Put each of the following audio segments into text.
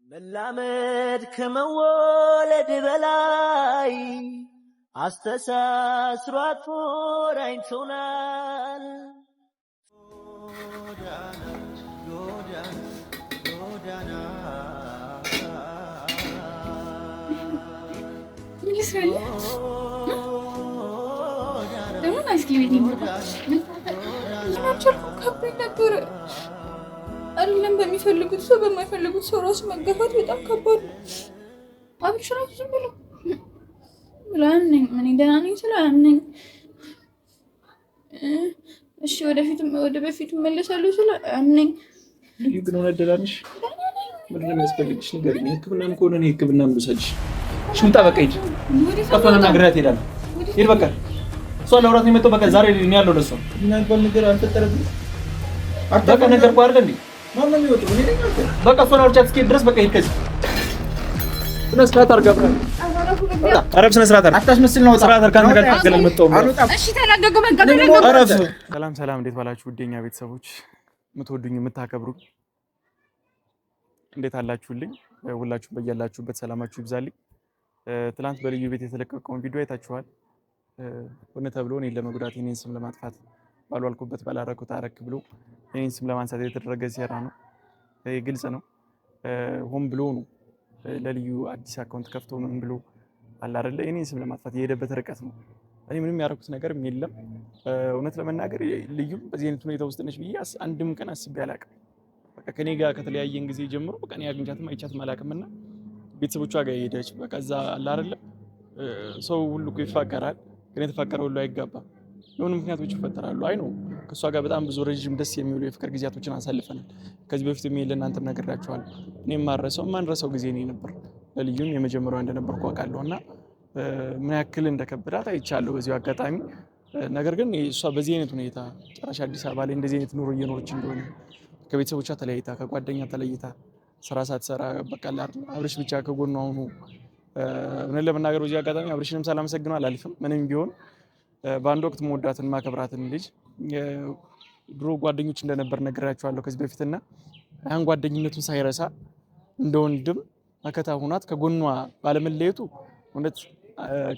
መላመድ ከመወለድ በላይ አስተሳስሯት ፎራኝቶናል ጎዳና ደግሞ አስኪቤት ነበር አይደለም በሚፈልጉት ሰው በማይፈልጉት ሰው ራስ መገፋት በጣም ከባድ ነው። አብሽ ራሱ ዝም ብሎ ምናምን ምን ደህና ነኝ ስለአምነኝ እሺ ወደ በፊቱ መለሳለሁ ስለአምነኝ ልዩ ግን ሆነ ደላንሽ ምን የሚያስፈልግሽ ነገር ነው? ህክምናም ከሆነ ነው ህክምናም ልውሰድሽ። ሽምጣ በቃ ሂድ። ቀጥታና ግራት ሄዳለሁ። ሂድ በቃ እሷ ለውራት ነው የመጣው። በቃ ዛሬ እኔ ያለው ለሷ ምን ባል ነገር አልፈጠረብኝ። በቃ ነገር እኮ አይደል እንዴ? ማን ነው የሚወጣው? እኔ ነኝ አልኩህ። በቃ እሷን አውርቻት እስኪ ድረስ በቃ ሂድ ከዚህ ስነ ስርዓት አድርጋ አረብ ስነ ስርዓት አታስመስል ነው ስርዓት አድርጋ ነው ካልተገለል መጣው። እሺ ተላገገ በቃ ሰላም ሰላም፣ እንዴት ዋላችሁ ውዴኛ ቤተሰቦች፣ የምትወዱኝ የምታከብሩኝ እንዴት አላችሁልኝ? ሁላችሁም በያላችሁበት ሰላማችሁ ይብዛልኝ። ትላንት በልዩ ቤት የተለቀቀውን ቪዲዮ አይታችኋል። ሆነ ተብሎ እኔን ለመጉዳት የኔን ስም ለማጥፋት ባልዋልኩበት ባላረኩት አረክ ብሎ የኔን ስም ለማንሳት የተደረገ ሴራ ነው። ግልጽ ነው። ሆን ብሎ ነው ለልዩ አዲስ አካውንት ከፍቶ ምን ብሎ አለ አይደለ የኔን ስም ለማጥፋት የሄደበት ርቀት ነው። እኔ ምንም ያደረኩት ነገርም የለም። እውነት ለመናገር ልዩ በዚህ አይነት ሁኔታ ውስጥ ነች ብዬ አንድም ቀን አስቤ አላውቅም። በቃ ከኔ ጋር ከተለያየን ጊዜ ጀምሮ በቃ እኔ አግኝቻትም አይቻትም አላውቅምና ቤተሰቦቿ ጋር ሄደች። በቃ እዛ አለ አይደለ ሰው ሁሉ እኮ ይፋቀራል፣ ግን የተፋቀረ ሁሉ አይጋባም። የሆኑ ምክንያቶች ይፈጠራሉ። አይ ነው ከእሷ ጋር በጣም ብዙ ረዥም ደስ የሚሉ የፍቅር ጊዜያቶችን አሳልፈናል። ከዚህ በፊት ለእናንተም ነግሬያችኋለሁ። እኔም ማንረሳው ጊዜ ነው ነበር። ለልዩም የመጀመሪያዋ እንደነበርኩ አውቃለሁ እና ምን ያክል እንደከበዳት አይቻለሁ በዚሁ አጋጣሚ። ነገር ግን እሷ በዚህ አይነት ሁኔታ ጭራሽ አዲስ አበባ ላይ እንደዚህ አይነት ኑሮ እየኖረች እንደሆነ ከቤተሰቦቿ ተለይታ ከጓደኛ ተለይታ ስራ ሳትሰራ በቃ አብርሽ ብቻ ከጎኗ ሆኖ ምን ለመናገር በዚህ አጋጣሚ አብርሽንም ሳላመሰግነው አላልፍም። ምንም ቢሆን በአንድ ወቅት መወዳትን ማከብራትን ልጅ ድሮ ጓደኞች እንደነበር ነግራቸዋለሁ ከዚህ በፊትና ያን ጓደኝነቱን ሳይረሳ እንደ ወንድም መከታ ሆናት ከጎኗ ባለመለየቱ እውነት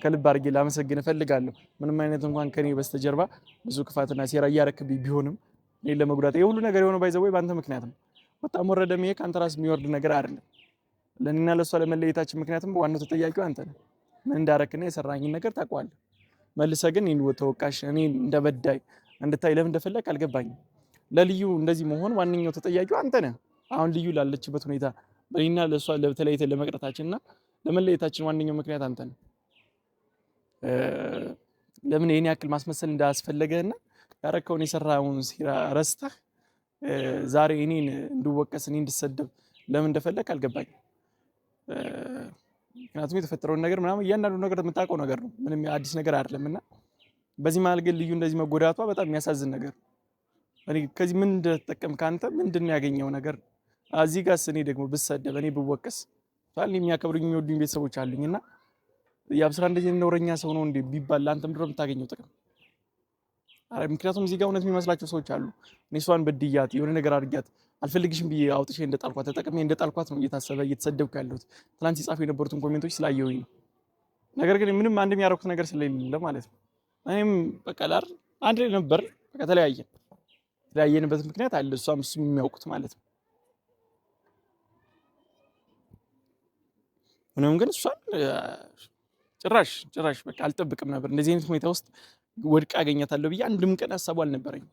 ከልብ አድርጌ ላመሰግን እፈልጋለሁ። ምንም አይነት እንኳን ከኔ በስተጀርባ ብዙ ክፋትና ሴራ እያረክብኝ ቢሆንም እኔን ለመጉዳት የሁሉ ነገር የሆነው ባይዘወይ በአንተ ምክንያት ነው። በጣም ወረደም ይሄ ከአንተ ራስ የሚወርድ ነገር አይደለም። ለእኔና ለእሷ ለመለየታችን ምክንያቱም ዋናው ተጠያቂው አንተ ነህ። ምን እንዳረክና የሰራኝን ነገር ታውቀዋለህ። መልሰህ ግን እኔን ተወቃሽ እኔ እንደበዳይ እንድታይ ለምን እንደፈለክ አልገባኝም። ለልዩ እንደዚህ መሆን ዋነኛው ተጠያቂው አንተ ነህ። አሁን ልዩ ላለችበት ሁኔታ በእኔና ለእሷ ለተለያይተን ለመቅረታችንና ለመለየታችን ዋነኛው ምክንያት አንተ ነህ። ለምን ይሄን ያክል ማስመሰል እንዳስፈለገህና ያረከውን የሰራውን ሴራ ረስተህ ዛሬ እኔን እንድወቀስ እኔ እንድሰደብ ለምን እንደፈለክ አልገባኝም። ምክንያቱም የተፈጠረውን ነገር ምናምን እያንዳንዱ ነገር የምታውቀው ነገር ነው። ምንም አዲስ ነገር አይደለምና በዚህ መሀል ግን ልዩ እንደዚህ መጎዳቷ በጣም የሚያሳዝን ነገር ነው። እኔ ከዚህ ምን እንደተጠቀም ካንተ ምንድነው ያገኘው ነገር? እዚህ ጋርስ እኔ ደግሞ ብሰደብ እኔ ብወቀስ ታል የሚያከብሩኝ የሚወዱኝ ቤተሰቦች አሉኝና ያብስራ እንደዚህ ነውረኛ ሰው ነው እንዴ ቢባል አንተ ምንድነው የምታገኘው ጥቅም? አረ ምክንያቱም እዚህ ጋር እውነት የሚመስላቸው ሰዎች አሉ። እኔ እሷን በድያት የሆነ ነገር አድርጊያት አልፈልግሽም ብዬ አውጥቼ እንደጣልኳት ተጠቅሜ እንደጣልኳት ነው እየታሰበ እየተሰደብኩ ያለሁት። ትናንት ሲጻፉ የነበሩትን ኮሜንቶች ስላየሁኝ ነው። ነገር ግን ምንም አንድ የሚያደርጉት ነገር ስለሌለ ማለት ነው። እኔም በቃ አንድ ላይ ነበር በቃ ተለያየንበት ምክንያት አለ እሷም እሱም የሚያውቁት ማለት ነው። ምንም ግን እሷን ጭራሽ በቃ አልጠብቅም ነበር እንደዚህ አይነት ሁኔታ ውስጥ ወድቃ አገኛታለሁ ብዬ አንድም ቀን ሀሳቡ አልነበረኝ።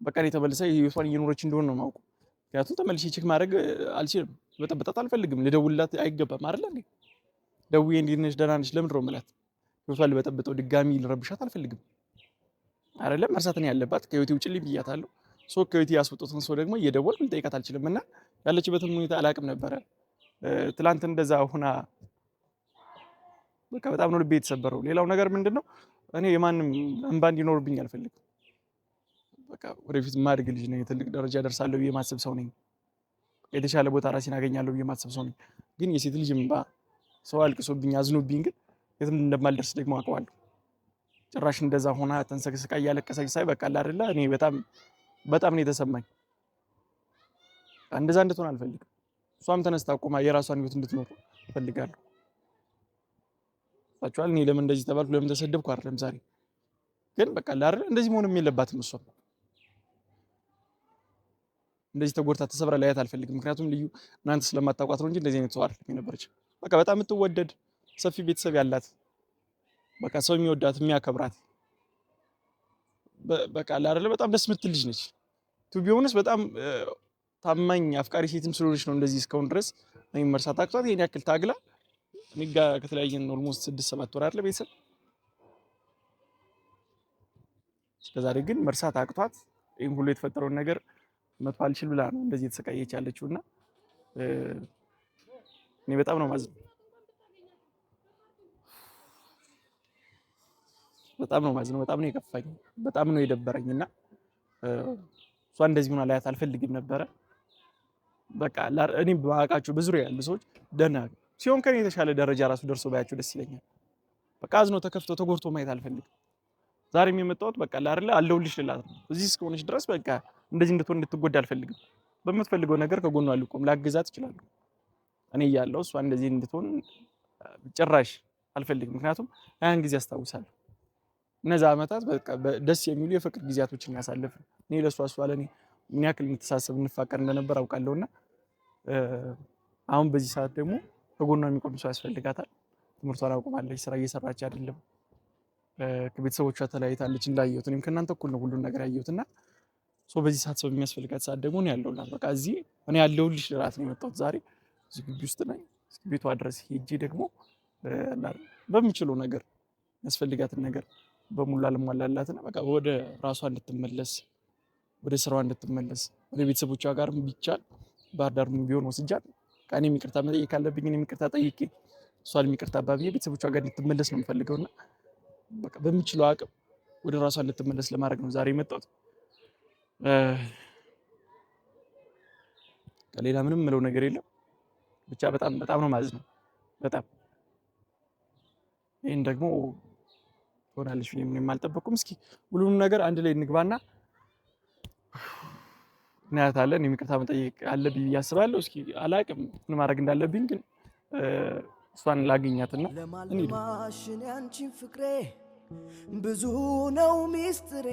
በቃ እኔ ተመልሳ ህይወቷን እየኖረች እንደሆነ ነው የማውቀው። ምክንያቱም ተመልሼ ቼክ ማድረግ አልችልም፣ በጠበጣት አልፈልግም፣ ልደውልላት አይገባም አይደል እንዴ? ደውዬ እንዴት ነሽ ደህና ነሽ ለምንድን ነው የምላት? ህይወቷን ልበጠብጠው ድጋሚ ልረብሻት አልፈልግም አይደለም። መርሳት ነው ያለባት። ከህይወቴ ውጭልኝ ብያታለሁ። ከህይወቴ ያስወጡትን ሰው ደግሞ እየደወልኩ ልጠይቃት አልችልም እና ያለችበትን ሁኔታ አላውቅም ነበረ። ትላንት እንደዛ ሆና በቃ በጣም ነው ልቤ የተሰበረው። ሌላው ነገር ምንድነው እኔ የማንም እንባ እንዲኖርብኝ አልፈልግም። በቃ ወደፊት ማድረግ ልጅ ነኝ፣ ትልቅ ደረጃ ደርሳለሁ ብዬ ማሰብ ሰው ነኝ፣ የተሻለ ቦታ ራሴን አገኛለሁ ብዬ ማሰብ ሰው ነኝ። ግን የሴት ልጅ እንባ ሰው አልቅሶብኝ አዝኖብኝ ግን የትም እንደማልደርስ ደግሞ አውቀዋለሁ። ጭራሽ እንደዛ ሆና ተንሰቅስቃ እያለቀሰች ሳይ በቃ አይደለ እኔ በጣም ነው የተሰማኝ። እንደዛ እንድትሆን አልፈልግም። እሷም ተነስታ ቆማ የራሷን ህይወት እንድትኖር እፈልጋለሁ። ታውቃለህ እኔ ለምን እንደዚህ ተባልኩ ለምን ተሰደብኩ አይደለም ዛሬ ግን በቃ አይደል እንደዚህ መሆንም የለባትም እሷ እንደዚህ ተጎድታ ተሰብራ ላያት አልፈልግም። ምክንያቱም ልዩ እናንተ ስለማታውቋት ነው እንጂ እንደዚህ አይነት ሰው አይደለም የነበረች። በቃ በጣም የምትወደድ ሰፊ ቤተሰብ ያላት በቃ ሰው የሚወዳት የሚያከብራት በቃ አይደል በጣም ደስ የምትል ልጅ ነች። ቱ ቢሆንስ በጣም ታማኝ አፍቃሪ ሴትም ስለሆነች ነው እንደዚህ እስካሁን ድረስ እኔም መርሳት አቅቷት ይሄን ያክል ታግላ እኔ ጋር ከተለያየን ኦልሞስት 6-7 ወር አይደለ ቤተሰብ እስከዛሬ ግን መርሳት አቅቷት ይሄን ሁሉ የተፈጠረውን ነገር መጥፋት አልችል ብላ ነው እንደዚህ የተሰቃየች ያለችውና እኔ በጣም ነው ማዝነው። በጣም ነው የከፋኝ፣ በጣም ነው የደበረኝና እሷ እንደዚህ ሆና ላያት አልፈልግም ነበረ። በቃ እኔ ባቃቸው በዙሪያ ያሉ ሰዎች ደህና ሲሆን ከኔ የተሻለ ደረጃ ራሱ ደርሶ ባያቸው ደስ ይለኛል። በቃ አዝኖ ተከፍቶ ተጎድቶ ማየት አልፈልግም። ዛሬም የመጣሁት በቃ አይደለ አለሁልሽ ልላት ነው። እዚህ እስከሆነች ድረስ በቃ እንደዚህ እንድትጎዳ አልፈልግም። በምትፈልገው ነገር ከጎኗ ልቆም ላግዛት እችላለሁ። እኔ እያለሁ እሷ እንደዚህ እንድትሆን ጭራሽ አልፈልግም። ምክንያቱም ያን ጊዜ አስታውሳለሁ። እነዛ ዓመታት በቃ ደስ የሚሉ የፍቅር ጊዜያቶችን ያሳለፍን እኔ ለሷ እሷ ለኔ ምን ያክል እንተሳሰብ እንፋቀር እንደነበር አውቃለሁና አሁን በዚህ ሰዓት ደግሞ ከጎኗ የሚቆም ሰው ያስፈልጋታል። ትምህርቷን አቁማለች፣ ስራ እየሰራች አይደለም፣ ከቤተሰቦቿ ተለያይታለች እንዳየሁት። እኔም ከእናንተ እኩል ነው ሁሉን ነገር ያየሁትና በዚህ ሰዓት ሰው የሚያስፈልጋት ሰዓት ደግሞ እኔ ያለሁላት። በቃ እዚህ እኔ ያለሁልሽ ልላት ነው የመጣሁት ዛሬ እዚህ ግቢ ውስጥ ነኝ። ቤቷ ድረስ ሄጄ ደግሞ በምችለው ነገር ያስፈልጋትን ነገር በሙሉ አልሟላላትና በቃ ወደ ራሷ እንድትመለስ ወደ ስራዋ እንድትመለስ ወደ ቤተሰቦቿ ጋርም ቢቻል ባህር ዳር ቢሆን ወስጃት እኔም ይቅርታ መጠየቅ ካለብኝ እኔም ይቅርታ ጠይቄ እሷን ይቅርታ ባብዬ ቤተሰቦቿ ጋር እንድትመለስ ነው የምፈልገውና በቃ በምችለው አቅም ወደ ራሷ እንድትመለስ ለማድረግ ነው ዛሬ የመጣሁት። ሌላ ምንም ምለው ነገር የለም። ብቻ በጣም ነው ማዝነው። በጣም ይሄን ደግሞ ሆናለሽ ምንም አልጠበቅኩም። እስኪ ሁሉንም ነገር አንድ ላይ እንግባና እናያታለን። እኔም ይቅርታ መጠየቅ አለብኝ አስባለሁ። እስኪ አላቅም ምን ማድረግ እንዳለብኝ ግን እሷን ላገኛትና እንሂድ። ለማልማሽን ያንቺን ፍቅሬ ብዙ ነው ሚስጥሬ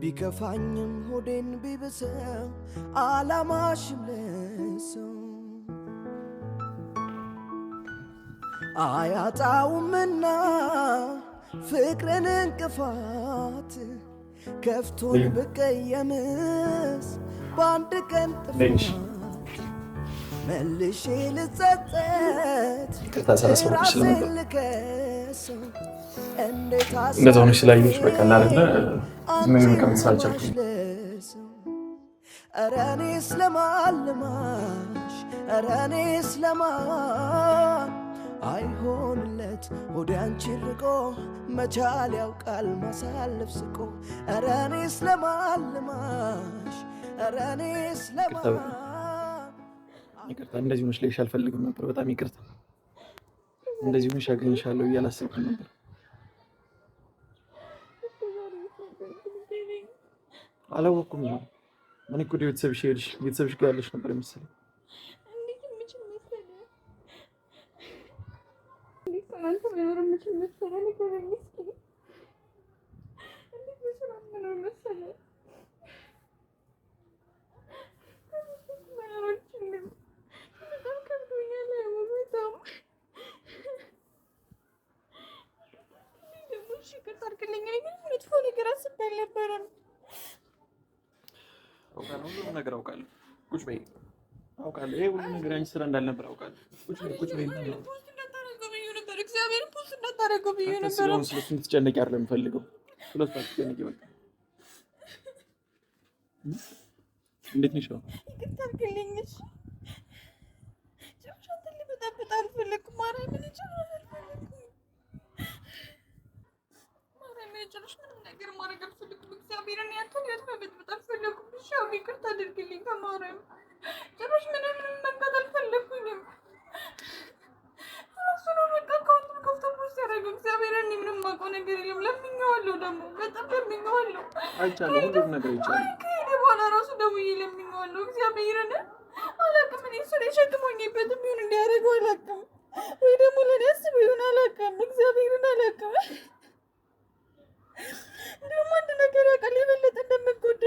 ቢከፋኝም ሆዴን ቢብሰው አላማሽም ለሰው አያጣውምና ፍቅርን እንቅፋት ከፍቶኝ ብቀየምስ በአንድ ቀን ጥፋት መልሼ ልጸጸት ራሴን ልከሰው እንዴት እንደዛ ሆነሽ ስላየሁሽ በቃ እናደለ ምንም ከምትሳልቻለሁ። ኧረ እኔስ ለማልማሽ ኧረ እኔስ ለማን አይሆንለት ወደ አንቺ ርቆ መቻል ያውቃል ማሳለፍ ስቆ ኧረ እኔስ ለማልማሽ ኧረ እኔስ ለማን ይቅርታ እንደዚህ ሆነሽ ላይሽ አልፈልግም ነበር። በጣም ይቅርታ። እንደዚህ ሆነሽ አገኝሻለሁ እያላሰብኩ ነበር። አላወኩም ነው እኔ እኮ ቤተሰብሽ ሄድሽ ቤተሰብሽ ጋር ያለሽ ነበር የመሰለኝ። ሁሉም ነገር አውቃለሁ። ቁጭ በይ። አውቃለሁ ይሄ ሁሉ ነገር አንቺ ስራ እንዳልነበር አውቃለሁ። ቁጭ በይ። እግዚአብሔር ፖስት እንዳታደርገው ብዬ ነበር። ስለሱ እንድትጨነቂ አይደለም የምፈልገው። ስለሱ አትጨነቂ በቃ። እንዴት ነሽ? ይቅርታ አድርግልኝ። ጭራሽ ልበጣበጥ አልፈለኩም። ማርያምን ጭራሽ አልፈለኩም። ማርያምን ጭራሽ ምንም ነገር ማድረግ አልፈለኩም። እግዚአብሔርን ያንተን ህይወት መበጥበጥ አልፈለኩም። እሺ ይቅርታ አድርግልኝ። ከማርያም ጭራሽ ምንም መንካት አልፈለኩኝም። ራሱ ነው በቃ ከወጡ ከፍቶ ፖስት ያደረገው። እግዚአብሔርን እኔ ምንም የማውቀው ነገር የለም። ለምኜዋለሁ፣ ደግሞ በጣም ለምኜዋለሁ። አይቻለሁ፣ ሁሉም ነገር ይቻላል። ከሄደ በኋላ ራሱ ደውዬ ለምኜዋለሁ። እግዚአብሔርን አስቦበትም ይሁን እንዲያደርገው አላውቅም፣ ወይ ደግሞ ለእኔ አስበው ይሁን አላውቅም። እግዚአብሔርን አላውቅም። ደግሞ አንድ ነገር ያውቃል፣ የበለጠ እንደምጎዳ።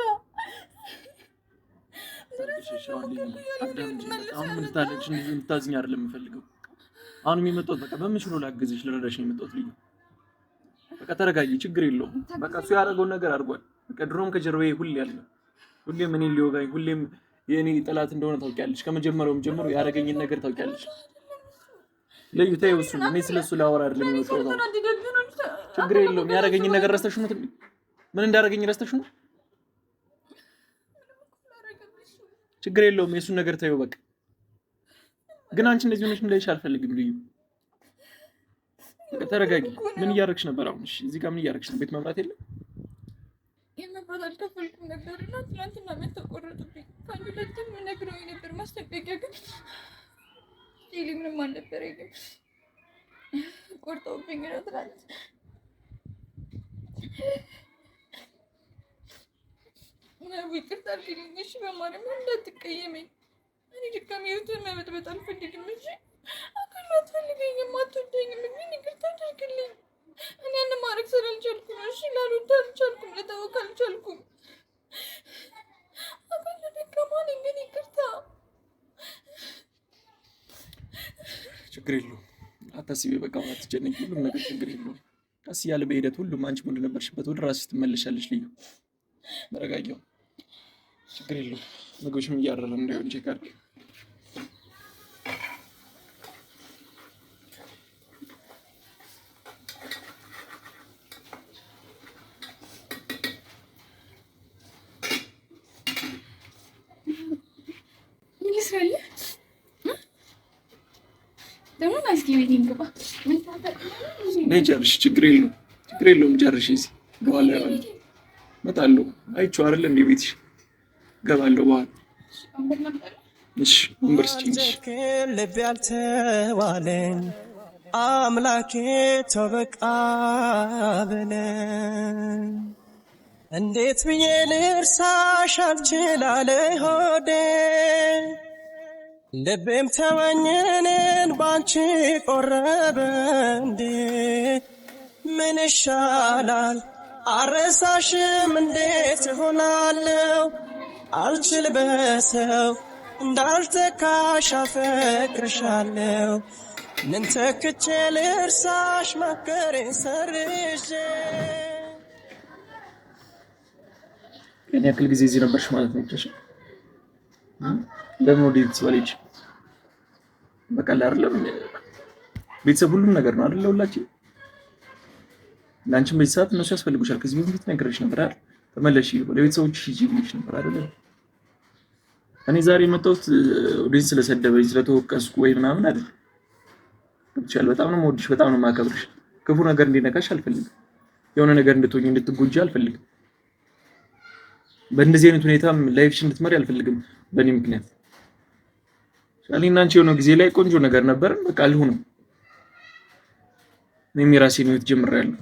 አሁን ምን ታለች? እንደዚህ እንድታዝኝ አይደለም የምፈልገው። አሁንም የመጣሁት በቃ በምችለው ላግዝሽ ልረዳሽ ነው የመጣሁት። ልዩ በቃ ተረጋጊ፣ ችግር የለውም። በቃ እሱ ያደረገውን ነገር አድርጓል። በቃ ድሮም ከጀርባዬ ሁሌ ያለ ሁሌም እኔን ሊወጋኝ ሁሌም የእኔ ጠላት እንደሆነ ታውቂያለሽ። ከመጀመሪያውም ጀምሮ ያደረገኝን ነገር ታውቂያለሽ። ልዩ ተይው እሱን። እኔ ስለሱ ላወራ አይደለም የመጣሁት። ችግር የለውም። ያደረገኝን ነገር ረስተሽ ነው? ምን እንዳደረገኝ ረስተሽ ነው? ችግር የለውም። የእሱን ነገር ተይው በቃ። ግን አንቺ እንደዚህ ሆነሽ እንዳይሽ አልፈልግም። ልዩ በቃ ተረጋጊ። ምን እያደረግሽ ነበር አሁን? እሺ እዚህ ጋር ምን እያደረግሽ ነው? ቤት መብራት የለም? የመብራት አልከፈልኩም ነበርና ትናንትና መት ተቆረጥብኝ። ከአንድ ሁለትም ነግረውኝ ነበር ማስጠንቀቂያ፣ ግን ሌሊ ምንም አልነበረኝም። ቆርጠውብኝ ነው ትናንት። ይቅርታ አድርግልኝ እሺ፣ በማርያም እንዳትቀየመኝ። እኔ ድጋሚ ህይወትን መበጥበጥ አልፈልግም። እሺ አካል አትፈልገኝም፣ አትወደኝም፣ ግን ይቅርታ አድርግልኝ። እኔ ያን ማድረግ ስላልቻልኩ ነው። እሺ ላልወድ አልቻልኩም፣ ልተወቅ አልቻልኩም። አካል ደካማ ነኝ፣ ግን ይቅርታ። ችግር የለውም፣ አታስቢ። በቃ አትጨነቂ፣ ሁሉም ነገር ችግር የለውም። ቀስ እያለ በሂደት ሁሉም አንቺ ምን ነበርሽበት ወደ ራስሽ ትመለሻለሽ። ልዩ መረጋጊው፣ ችግር የለውም። ምግብሽም እያረረ እንዳይሆን ቼክ አድርጊ። ጨርሽ፣ ችግር የለውም። ጨርሽ። እዚህ በኋላ እመጣለሁ። አይቼው አይደለ እንደ ቤትሽ እገባለሁ በኋላ። እሺ ወንበር ስጪኝ። ልብ ያልተዋለኝ አምላኬ ተው በቃ በለኝ። እንዴት ብዬ ልርሳሽ አልችላለ ሆዴ፣ ልቤም ተወኝንን ባንቺ ቆረበ እንዴ። ምን ይሻላል አረሳሽም እንዴት ሆናለው? አልችል በሰው እንዳልተካሽ አፈቅርሻለው። ምን ተክቼ ልርሳሽ ማፍቀሬን ሰርዤ። ያን ያክል ጊዜ እዚህ ነበርሽ ማለት ነው? ብቻሽ ለምን ወዲህ ትስባለች? በቃ አይደለም ቤተሰብ ሁሉም ነገር ነው አይደል? ሁላችን ለአንቺም በዚህ ሰዓት እነሱ ያስፈልጉሻል። ከዚህ በፊት ነግሬሽ ነበር አይደል? ተመለሽ ወደ ቤተሰቦችሽ ሂጂ ብዬሽ ነበር አይደል? እኔ ዛሬ የመጣሁት ወዲህ ስለሰደበኝ ስለተወቀስኩ ወይ ምናምን አይደል? ብቻል በጣም ነው የምወድሽ፣ በጣም ነው የማከብርሽ። ክፉ ነገር እንዲነካሽ አልፈልግም። የሆነ ነገር እንድትሆኚ እንድትጎጂ አልፈልግም። በእንደዚህ አይነት ሁኔታም ላይፍሽ እንድትመሪ አልፈልግም በእኔ ምክንያት። እኔና አንቺ የሆነ ጊዜ ላይ ቆንጆ ነገር ነበር፣ በቃ አልሆነም። እኔም የራሴን ህይወት ጀምሬያለሁ።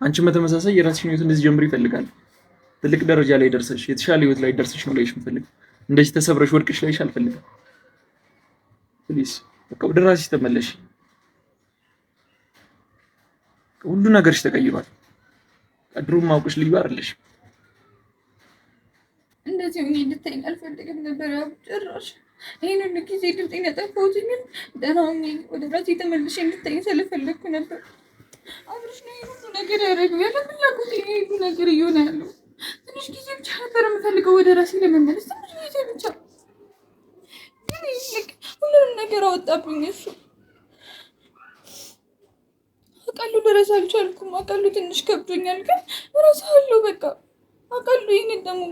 አንቺም በተመሳሳይ የራስሽን ህይወት እንደዚህ ጀምሪ ይፈልጋል። ትልቅ ደረጃ ላይ ደርሰሽ የተሻለ ህይወት ላይ ደርሰሽ ነው ላይሽ የምፈልገው። እንደዚህ ተሰብረሽ ወድቀሽ ላይሽ አልፈልግም። ፕሊዝ በቃ ወደ ራስሽ ተመለሽ። ሁሉ ነገርሽ ተቀይሯል። ድሮም ማውቅሽ ልዩ አይደለሽ። እንደዚህ ሆኜ እንድታይኝ አልፈልግም ነበር ጭራሽ። ይሄን ሁሉ ጊዜ ድምጤን ያጠፋሁት ግን ደህና ሆኜ ወደ ራሴ ተመልሼ እንድታይኝ ስለፈለግኩ ነበር። አብርሽ ነው ይሄን ሁሉ ነገር ያደረገው። ያለ ፍላጎት ይሄ ሁሉ ነገር እየሆነ ያለው። ትንሽ ጊዜ ብቻ ነበር የምፈልገው ወደ ራሴ ለመመለስ፣ ትንሽ ጊዜ ብቻ። ግን ሁሉንም ነገር አወጣብኝ እሱ። አውቃለሁ ልረሳ አልቻልኩም። አውቃለሁ ትንሽ ከብዶኛል፣ ግን እረሳለሁ በቃ አውቃለሁ። ይሄንን ደግሞ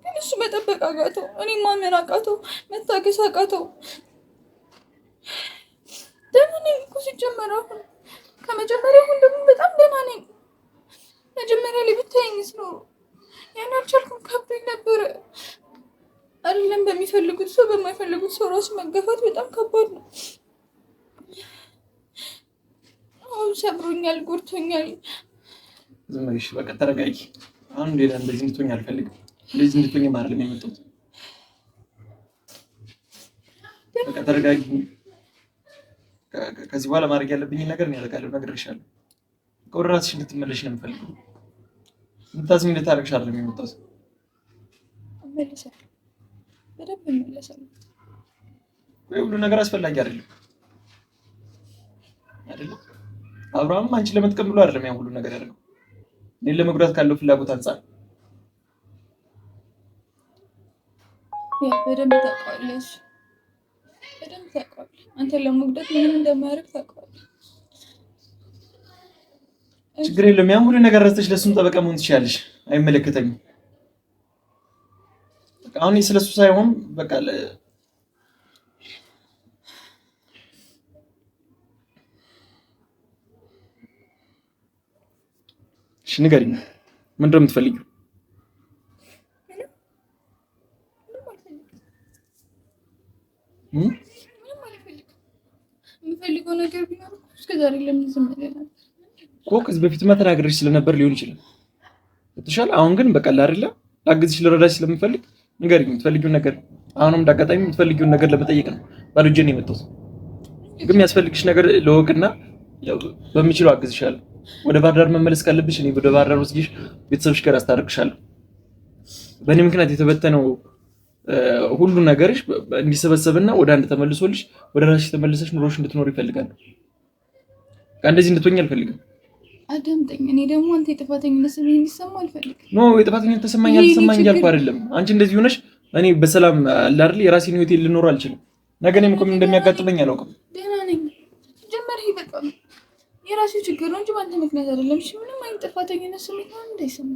ግን እሱ መጠበቅ አቃተው፣ እኔ ማመን አቃተው፣ መታገስ አቃተው። ደህና ነኝ እኮ ሲጀመር አሁን ከመጀመሪያ አሁን ደግሞ በጣም ደህና ነኝ። መጀመሪያ ላይ ብታየኝስ ኖሮ ያን አልቻልኩም፣ ከብዶኝ ነበረ። አይደለም በሚፈልጉት ሰው በማይፈልጉት ሰው ራሱ መገፋት በጣም ከባድ ነው። አሁን ሰብሮኛል፣ ጎድቶኛል። ዝም ብለሽ በቃ ተረጋጊ። አሁን ሌላ እንደዚህ እንድትሆኝ አልፈልግም። እንደዚህ እንድትሆኝ ማረም የመጣሁት በቃ ተረጋጊ። ከዚህ በኋላ ማድረግ ያለብኝ ነገር ነው ያደርጋለሁ። ነግሬሻለሁ። ወደ ራስሽ እንድትመለሽ ነው የምፈልገው። እንድታዝኝ እንድታረግሽ አይደለም የመጣሁት። እመለሳለሁ፣ በደንብ እመለሳለሁ። ሁሉ ነገር አስፈላጊ አይደለም አይደለም። አብርሃም አንቺ ለመጥቀም ብሎ አይደለም ያን ሁሉ ነገር ያደረገው፣ እኔን ለመጉዳት ካለው ፍላጎት አንጻር። በደንብ ታውቃለሽ፣ በደንብ ታውቃለሽ። አንተን ለመጉዳት ምንም እንደማያደርግ ታውቃለሽ። ችግር የለም። ያን ሁሉ ነገር ረስተሽ ለሱም ጠበቃ መሆን ትችያለሽ። አይመለከተኝም። በቃ አሁን ስለሱ ሳይሆን በቃ እሺ ንገሪኝ፣ ምንድን ነው የምትፈልጊው? የምፈልገው ነገር ቢኖር እስከ ዛሬ ለምን ዝም ብለናል እኮ? ከዚህ በፊትማ ተናግረሽ ስለነበር ሊሆን ይችላል። ብትሻል አሁን ግን በቃ አይደለ ላግዝሽ ልረዳሽ ስለምፈልግ ንገሪኝ፣ የምትፈልጊውን ነገር። አሁንም እንዳጋጣሚ የምትፈልጊውን ነገር ለመጠየቅ ነው ባዶ እጄን የመጣሁት። ግን የሚያስፈልግሽ ነገር ለወቅና በምችለው አግዝሻለሁ። ወደ ባህር ዳር መመለስ ካለብሽ እኔ ወደ ባህር ዳር ወስጄሽ ቤተሰብሽ ጋር አስታርቅሻለሁ። በእኔ ምክንያት የተበተነው ሁሉ ነገርሽ እንዲሰበሰብና ወደ አንድ ተመልሶልሽ ወደ ራስሽ ተመልሰሽ ኑሮሽ እንድትኖር ይፈልጋል። እንደዚህ እንድትሆኝ አልፈልግም። አዳምጠኝ። እኔ ደግሞ አንተ የጥፋተኝነት ስሜት እንዲሰማ አልፈልግም። ኖ የጥፋተኝነት ተሰማኝ አልተሰማኝ እያልኩ አይደለም። አንቺ እንደዚህ ሆነሽ እኔ በሰላም አይደል የራሴን ህይወቴን ልኖር አልችልም። ነገ እኔም እኮ ምን እንደሚያጋጥመኝ አላውቅም። ደህና ነኝ። ጀመር ይበቃል። የራሴ ችግር ነው እንጂ በአንተ ምክንያት አይደለም። እሺ ምንም አይነት ጥፋተኝነት ስሜት ነው እንዳይሰማ።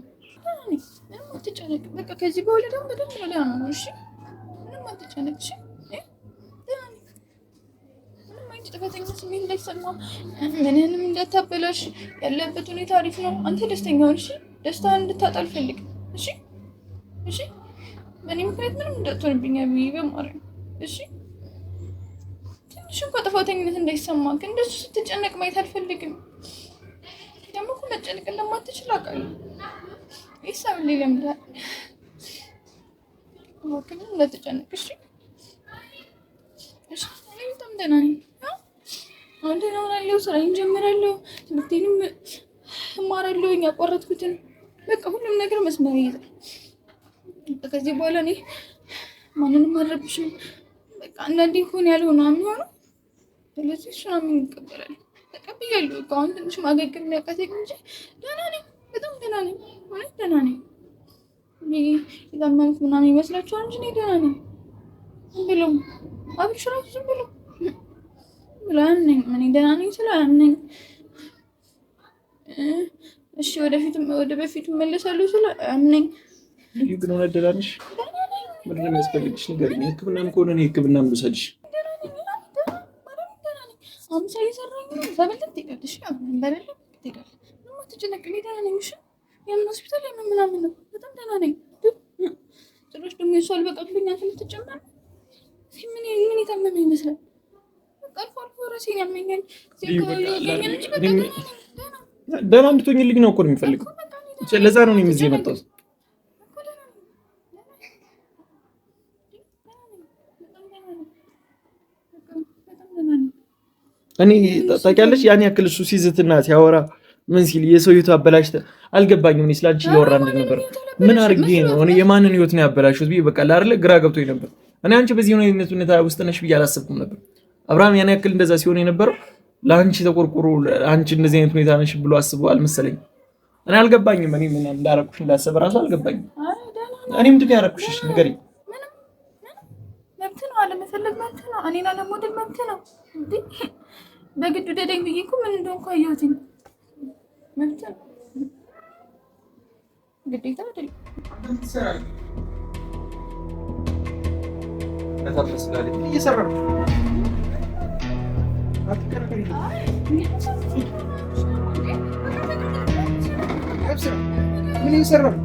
ምንም አትጨነቅ። በቃ ከዚህ በኋላ ደግሞ በደንብ ነው ደህና ነው። እሺ ምንም አትጨነቅ። እሺ ጥፋተኝነት ስሜት እንዳይሰማ፣ ምንህንም እንዳታበላሽ። ያለበት ሁኔታ አሪፍ ነው። አንተ ደስተኛ ሁን። እሺ ደስታህን እንድታጣ አልፈልግም። እሺ እሺ በእኔ ምክንያት ምንም እንዳትሆንብኝ ብዬ በማርያም እሺ። ትንሽ እንኳን ጥፋተኝነት እንዳይሰማ፣ ግን እንደሱ ስትጨነቅ ማየት አልፈልግም። ደግሞ እኮ መጨነቅ እንደማትችል አውቃለሁ። ይሳብ ሊለምዳል። ወክም እንዳትጨነቅ እሺ። እሺ በጣም ደህና ነኝ። አሁን ደህና ሆናለሁ። ስራዬን ጀምራለሁ። ትምህርቴንም እማራለሁ። ያቋረጥኩትን በቃ ሁሉም ነገር መስመር ይይዛል። ከዚህ በኋላ እኔ ማንንም አልረብሽም። በቃ አንዳንዴ ሆን ያልሆነ የሚሆነው ስለዚህ እሱን አምን ይቀበላል። ተቀብያለሁ። በቃ አሁን ትንሽ ማገገም የሚያቃተኝ እንጂ ደህና ነኝ። በጣም ደህና ነኝ። ማለት ደህና ነኝ። የታመምኩ ምናምን ይመስላችኋል እንጂ እኔ ደህና ነኝ። ዝም ብለው አብርሽ እራሱ ዝም ብለው አያምነኝም። እኔ ደህና ነኝ ስለ አያምነኝ። እሺ ወደ በፊቱ እመለሳለሁ ስለ አያምነኝ። ግን ሆነ ደህና ነሽ? ምንድን ነው የሚያስፈልግሽ? ንገሪኝ። ሕክምናም ከሆነ እኔ ሕክምናም ልውሰድሽ። አምሳ እየሰራኝ ነው። በበለጠ ትሄዳለሽ። በበለጠ ትሄዳለሽ። ምንም አትጨነቂ። እኔ ደህና ነኝ። እሺ የምን ሆስፒታል የምን ምናምን ነው። በጣም ደህና ነኝ። ጭራሽ ደግሞ የእሱ አልበቃ ብሎኝ አንተ ልትጨመር ምን የታመመ ይመስላል? አልፎ አልፎ ራሴን ያመኛል። ደህና እንድትሆኝልኝ ነው እኮ ነው የሚፈልገው። ለዛ ነው እኔም እዚህ የመጣሁት። እኔ ታውቂያለሽ፣ ያን ያክል እሱ ሲዝትና ሲያወራ ምን ሲል የሰው ህይወት አበላሽተ አልገባኝም። እኔ ስላንቺ እያወራ ነበር። ምን አድርጌ ነው እኔ የማንን ህይወት ነው ያበላሽሁት ብዬ በቃ አይደለ ግራ ገብቶኝ ነበር። እኔ አንቺ በዚህ አይነት ሁኔታ ውስጥ ነሽ ብዬ አላሰብኩም ነበር። አብርሃም ያን ያክል እንደዛ ሲሆን የነበረው ለአንቺ ተቆርቆሮ አንቺ እንደዚህ አይነት ሁኔታ ነሽ ብሎ አስቦ አልመሰለኝም። እኔ አልገባኝም። እኔ ምን እንዳረኩሽ እንዳሰበ ራሱ አልገባኝም። እኔ ምንድን ነው ያረኩሽ? ንገሪኝ። መብት ነው አለመፈለግ መብት ነው። እኔን አለመውደድ መብት ነው። በግድ ውደደኝ ብዬ እኮ ምን እንደሆንኩ አየሁትኝ። መብት ነው፣ ግዴታ አይደለም። እየሰራ ነው። ምን እየሰራ ነው?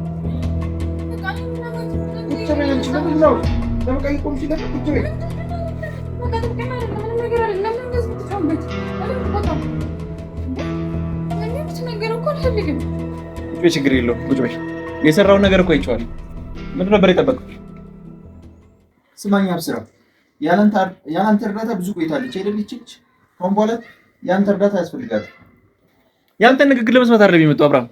ችግር የለውም። ቁጭ በይ። የሰራውን ነገር እኮ አይቼዋለሁ። ምንድን ነበር የጠበቅኩት? ስማኝ አብስራ፣ ያንተ እርዳታ ብዙ ቆይታለች አይደል? ይችች አሁን በኋላ ያንተ እርዳታ ያስፈልጋል። ያንተ ንግግር ለመስማት አይደለም የመጣው አብርሃም።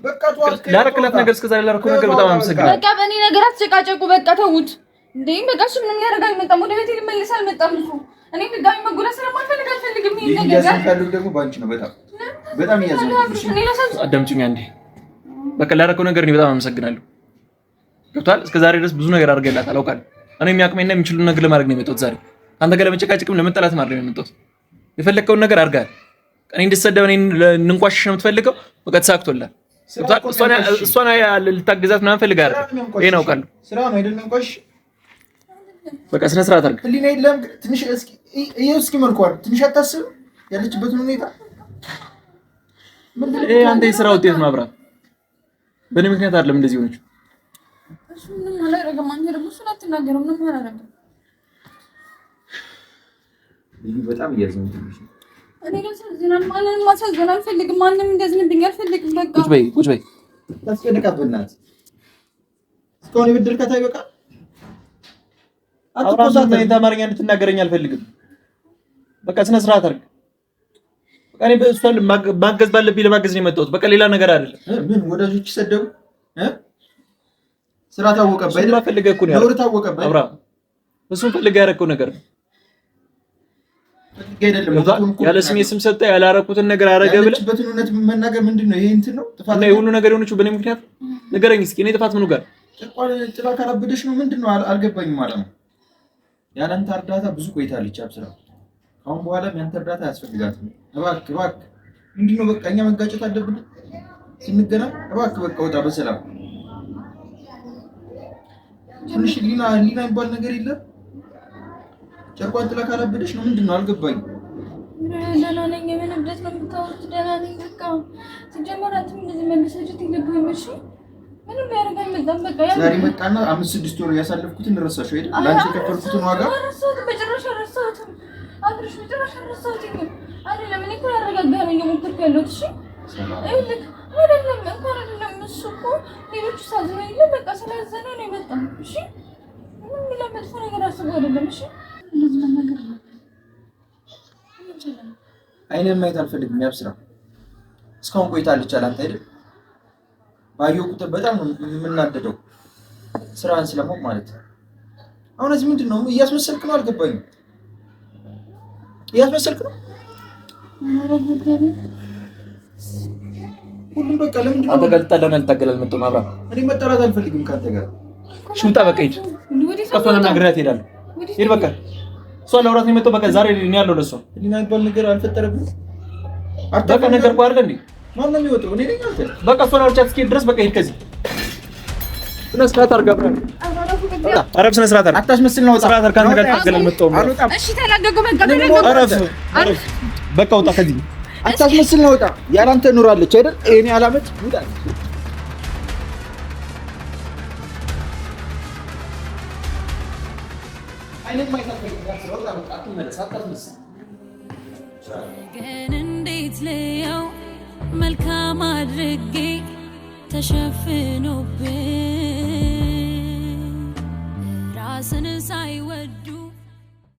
ላረክላት ነገር እስከ ዛሬ ላረከው ነገር በጣም አመሰግናለሁ። በቃ በእኔ ነገር አትጨቃጨቁ። በቃ ተውት እንዴ። በቃ እሱ ምንም ያደርጋል አልመጣም። ወደ ቤቴ ሊመለስ አልመጣም እሱ። እኔ ድጋሚ መጎዳት ስለማልፈልግ አልፈልግም። ይሄን ነገር ያስፈልጋል ደግሞ ባንቺ ነው። በጣም ያዘው። አዳምጪኝ አንዴ። በቃ ላረከው ነገር እኔ በጣም አመሰግናለሁ። ገብቶሃል? እስከ ዛሬ ድረስ ብዙ ነገር አድርገላታል አውቃለሁ። እኔ የሚያቅመኝና የሚችሉን ነገር ለማድረግ ነው የመጣሁት ዛሬ። አንተ ጋር ለመጨቃጨቅም ለመጠላትም አይደለም የመጣሁት። የፈለግከውን ነገር አድርገሃል። እኔ እንድትሰደብ እኔን እንድንቋሽሽ ነው የምትፈልገው። በቃ ተሳክቶላል። እሷን ልታገዛት ምናምን ፈልገህ አይደለም። ይሄን አውቃለሁ። ስራ ነው አይደለም እንቋሽ። በቃ ስነ ስርዓት አድርግ። ህሊና የለም ትንሽ እስኪ መልኳል ትንሽ አታስብ ያለችበትን ሁኔታ። ይሄ አንተ የስራ ውጤት ነው አብርሃም። በእኔ ምክንያት አይደለም እንደዚህ ሆነች። እሱ ምንም አላደረገም። አንተ ደግሞ እሱን አትናገረው። ምንም አላደረገም። በጣም እያዘንኩልሽ ነው። እኔ ለሰዝናል ማንንም ማሳዘን አልፈልግም። ማንንም እንደዝንብኝ አልፈልግም። በቃ ቁጭ በይ። ታስጨንቃት በእናትህ። እስካሁን የበደልካት አይበቃም? አትቆሳት። እኔ አማርኛ እንድትናገረኝ አልፈልግም። በቃ ስነ ስርዓት አድርግ። በቃ እኔ በእሷን ማገዝ ባለብኝ ለማገዝ ነው የመጣሁት። በቃ ሌላ ነገር አይደለም። ምን ወዳጆች ይሰደቡ ስራ ታወቀብህ አይደል? ፈልገህ እኮ ነው ያለው። ታወቀብህ አብርሃም። እሱን ፈልገህ ያደረከው ነገር ነው ያለ ስሜ ስም ሰጠ ያላረኩትን ነገር አረገ ብለህ ያለችበትን እውነት መናገር ምንድነው? ይሄ እንትን ነው ጥፋት ነው። የሁሉ ነገር የሆነችው በእኔ ምክንያት ንገረኝ እስኪ። እኔ ጥፋት ምኑ ጋር ጥላ ካላበደሽ ነው ምንድነው? አልገባኝም ማለት ነው። ያለንተ እርዳታ ብዙ ቆይታለች አብስራ። አሁን በኋላም ያንተ እርዳታ ያስፈልጋታል። እባክህ ምንድነው? በቃ እኛ መጋጨት አለብን ስንገናኝ። እባክህ በቃ ወጣ በሰላም። ትንሽ ሊና የሚባል ነገር የለም። ጨርቋን ጥላ ካላበደሽ ነው ምንድነው? አልገባኝም። ደህና ነኝ። የምን እብደት ነው የምታወሩት? ደህና ነኝ። በቃ ሲጀመር አንተም እንደዚህ መመሰጀት የለብህም። እሺ ምንም ያደርጋል መጣም በቃ ዛሬ መጣና 5-6 ወር ያሳለፍኩትን ረሳሽው አይደል? ላንቺ የከፈልኩትን ዋጋ ረሳሁት። በጭራሽ ረሳሁት። አብርሽ በጭራሽ ረሳሁት አይደለም። እኔ እኮ ያረጋጋህ ነው እየሞከርኩ ያለሁት። እሺ አይደለም እንኳን እሱ እኮ ሌሎቹ ሳዝነው የለ በቃ ስላዘነ ነው የመጣው። እሺ ምንም ለመጥፎ ነገር አስቦ አይደለም። እሺ አይኔን ማየት አልፈልግም። ያብስራ እስካሁን ቆይታለች አላንተ አይደል? ባየው ቁጥር በጣም ነው የምናደደው ስራን ስለሞቅ ማለት ነው። አሁን እዚህ ምንድን ነው እያስመሰልክ ነው? አልገባኝም። እያስመሰልክ ነው ሁሉም በቃ ለምንድን ነው አንተ ጋር ልጣላና ልታገል አልመጣሁም። አብርሃም እኔ መጣላት አልፈልግም ካንተ ጋር። ሽውጣ በቃ ሂድ። ቀጥታ ናግራት ሄዳለሁ። ሂድ በቃ እሷ ለውራት ነው የመጣው። በቃ ዛሬ እኔ ያለው ለሷ ሊና የሚባል ነገር አልፈጠረብኝም። በቃ ነገርኩህ አይደል እንዴ? ማን ነው የሚወጣው? እኔ ነኝ አንተ? በቃ እሷን አውርቻት እስኪሄድ ድረስ በቃ ሂድ ከዚህ። ስነ ስርዓት አድርግ አብርሃም። ኧረ ስነ ስርዓት አድርግ። አታስመስል ነው። ስርዓት አድርግ። ካንተ ጋር ልታገል አልመጣሁም። እሺ ተላቀቁ። በቃ ተላቀቁ። በቃ ውጣ ከዚህ። አታስመስል ነው። ውጣ። ያላንተ ኑራለች አይደል? እኔ አላመት ውጣ። ግን እንዴት ልየው መልካም አድርጌ ተሸፍኖብኝ ራስን